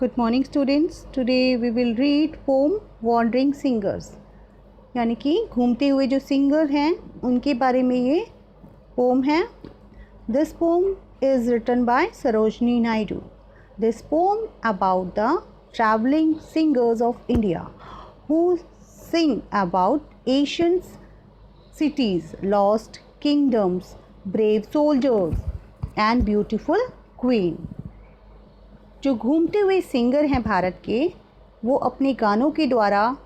Good morning students. Today we will read poem Wandering Singers. यानी कि घूमते हुए जो सिंगर हैं उनके बारे में ये पोम है. This poem is written by Sarojini Naidu. This poem about the traveling singers of India who sing about ancient cities, lost kingdoms, brave soldiers and beautiful queen. जो घूमते हुए सिंगर हैं भारत के, वो अपने गानों के द्वारा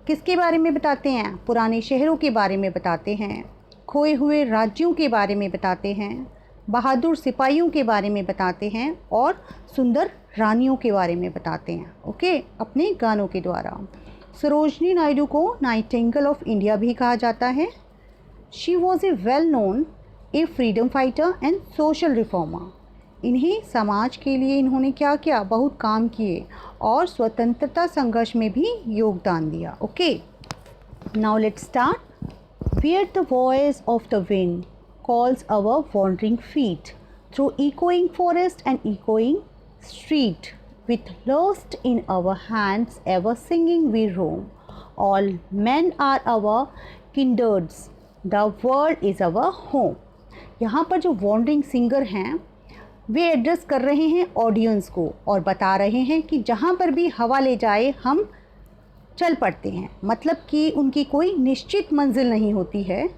किसके बारे में बताते हैं? पुराने शहरों के बारे में बताते हैं, खोए हुए राज्यों के बारे में बताते हैं, बहादुर सिपाहियों के बारे में बताते हैं और सुंदर रानियों के बारे में बताते हैं. ओके, अपने गानों के द्वारा. सरोजनी नायडू को नाइटिंगेल ऑफ इंडिया भी कहा जाता है. She was a well known A freedom fighter and social reformer. इन्हें समाज के लिए इन्होंने क्या किया? बहुत काम किए और स्वतंत्रता संघर्ष में भी योगदान दिया. Okay, now let's start. Where the voice of the wind calls our wandering feet through echoing forest and echoing street, with lust in our hands ever singing we roam. All men are our kindreds, the world is our home. यहाँ पर जो wandering singer हैं वे address कर रहे हैं audience को और बता रहे हैं कि जहाँ पर भी हवा ले जाए हम चल पड़ते हैं. मतलब कि उनकी कोई निश्चित मंजिल नहीं होती है,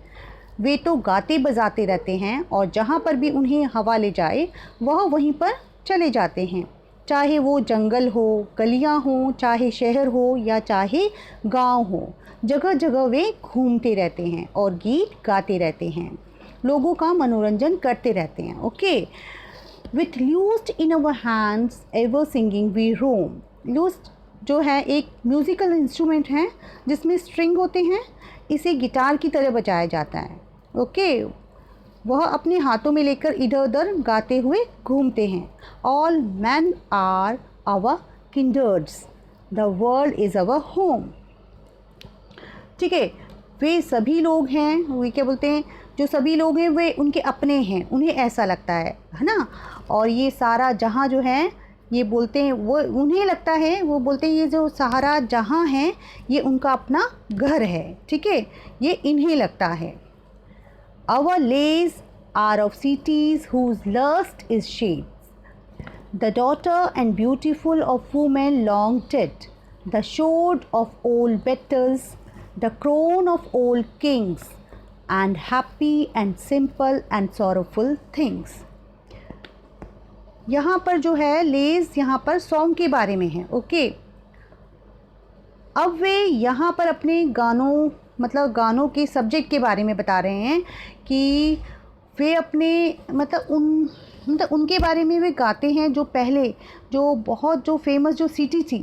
वे तो गाते बजाते रहते हैं और जहाँ पर भी उन्हें हवा ले जाए वह वहीं पर चले जाते हैं. चाहे वो जंगल हो, गलियाँ हों, चाहे शहर हो या चाहे गांव हो, जगह जगह वे घूमते रहते हैं और गीत गाते रहते हैं, लोगों का मनोरंजन करते रहते हैं. Okay, With lute in our hands ever singing we roam. Lute जो है एक म्यूज़िकल इंस्ट्रूमेंट है जिसमें स्ट्रिंग होते हैं, इसे गिटार की तरह बजाया जाता है. ओके, वह अपने हाथों में लेकर इधर उधर गाते हुए घूमते हैं. All men are our kindreds, the world is our home. ठीक है, वे सभी लोग हैं, वे क्या बोलते हैं, जो सभी लोग हैं वे उनके अपने हैं, उन्हें ऐसा लगता है ना. और ये सारा जहाँ जो है ये बोलते हैं, वो उन्हें लगता है, वो बोलते हैं ये जो सारा जहाँ है ये उनका अपना घर है. ठीक है, ये इन्हें लगता है. Our lays are of cities whose lust is shades, the daughter and beautiful of women long dead, the sword of old battles, the crown of old kings, and happy and simple and sorrowful things. यहाँ पर जो है लेज यहाँ पर song के बारे में है. ओके, अब वे यहाँ पर अपने गानों मतलब गानों के सब्जेक्ट के बारे में बता रहे हैं कि वे अपने मतलब उनके बारे में वे गाते हैं जो पहले जो फेमस जो सिटी थी,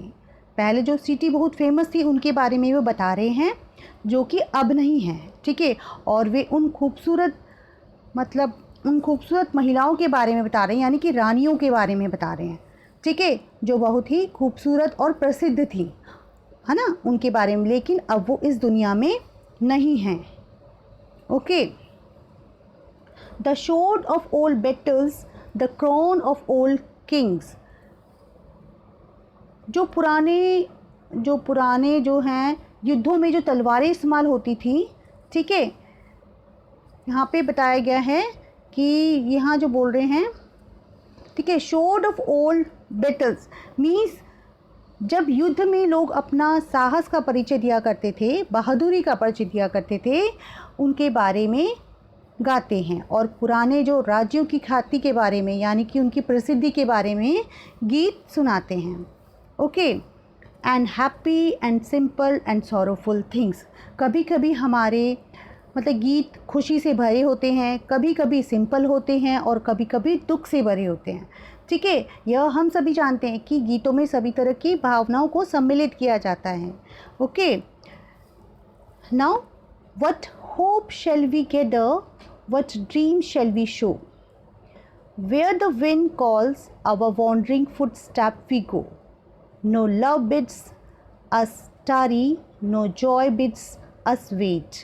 पहले जो सिटी बहुत फेमस थी उनके बारे में वे बता रहे हैं जो कि अब नहीं है. ठीक है, और वे उन खूबसूरत महिलाओं के बारे में बता रहे हैं, यानी कि रानियों के बारे में बता रहे हैं. ठीक है, जो बहुत ही खूबसूरत और प्रसिद्ध थी, है ना, उनके बारे में. लेकिन अब वो इस दुनिया में नहीं हैं. Okay, the sword of old battles, the crown of old Kings. जो पुराने जो हैं युद्धों में जो तलवारें इस्तेमाल होती थी. ठीक है, यहाँ पे बताया गया है कि यहाँ जो बोल रहे हैं, ठीक है, sword of old battles means जब युद्ध में लोग अपना साहस का परिचय दिया करते थे, बहादुरी का परिचय दिया करते थे, उनके बारे में गाते हैं और पुराने जो राज्यों की ख्याति के बारे में यानी कि उनकी प्रसिद्धि के बारे में गीत सुनाते हैं. Okay, and happy and simple and sorrowful things. कभी कभी हमारे मतलब गीत खुशी से भरे होते हैं, कभी कभी सिंपल होते हैं और कभी कभी दुख से भरे होते हैं. ठीक है, यह हम सभी जानते हैं कि गीतों में सभी तरह की भावनाओं को सम्मिलित किया जाता है. Okay, now what hope shall we gather, what dream shall we show, where the wind calls our wandering footstep we go. No love bids us tarry, no joy bids us wait.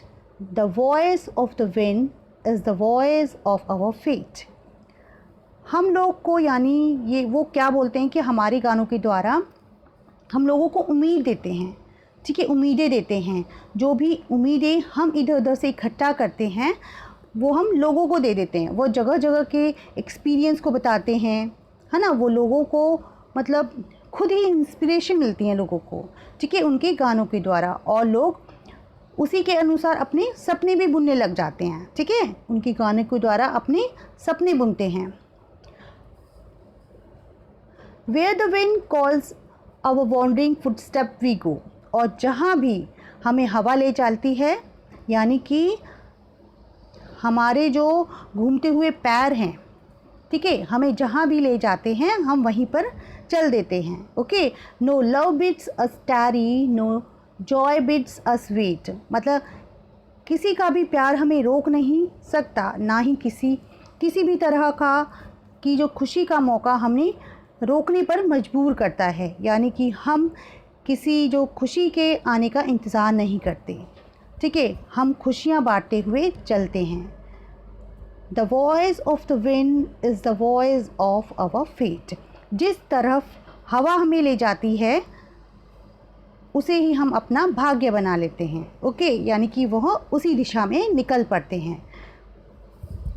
The voice of the wind is the voice of our fate. हम लोग को, यानी ये वो क्या बोलते हैं कि हमारे गानों के द्वारा हम लोगों को उम्मीद देते हैं, ठीक है, उम्मीदें देते हैं। जो भी उम्मीदें हम इधर उधर से इकट्ठा करते हैं वो हम लोगों को दे देते हैं। वो जगह जगह के एक्सपीरियंस को बताते हैं, है ना। वो लोगों को मतलब खुद ही इंस्पिरेशन मिलती है लोगों को, ठीक है, उनके गानों के द्वारा, और लोग उसी के अनुसार अपने सपने भी बुनने लग जाते हैं, ठीक है, उनके गाने के द्वारा अपने सपने बुनते हैं। Where the wind calls our wandering footstep we go, और जहाँ भी हमें हवा ले चलती है, यानी कि हमारे जो घूमते हुए पैर हैं, ठीक है, हमें जहाँ भी ले जाते हैं हम वहीं पर चल देते हैं। ओके, नो लव बिड्स अस टैरी, नो जॉय बिड्स अस वेट, मतलब किसी का भी प्यार हमें रोक नहीं सकता, ना ही किसी भी तरह का की जो खुशी का मौका हमें रोकने पर मजबूर करता है, यानी कि हम किसी जो खुशी के आने का इंतज़ार नहीं करते, ठीक है, हम खुशियाँ बांटते हुए चलते हैं। The voice of the wind is the voice of our fate, जिस तरफ हवा हमें ले जाती है उसे ही हम अपना भाग्य बना लेते हैं। ओके, यानी कि वह उसी दिशा में निकल पड़ते हैं।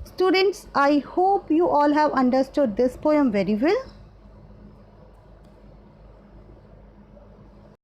Students, I hope you all have understood this poem very well.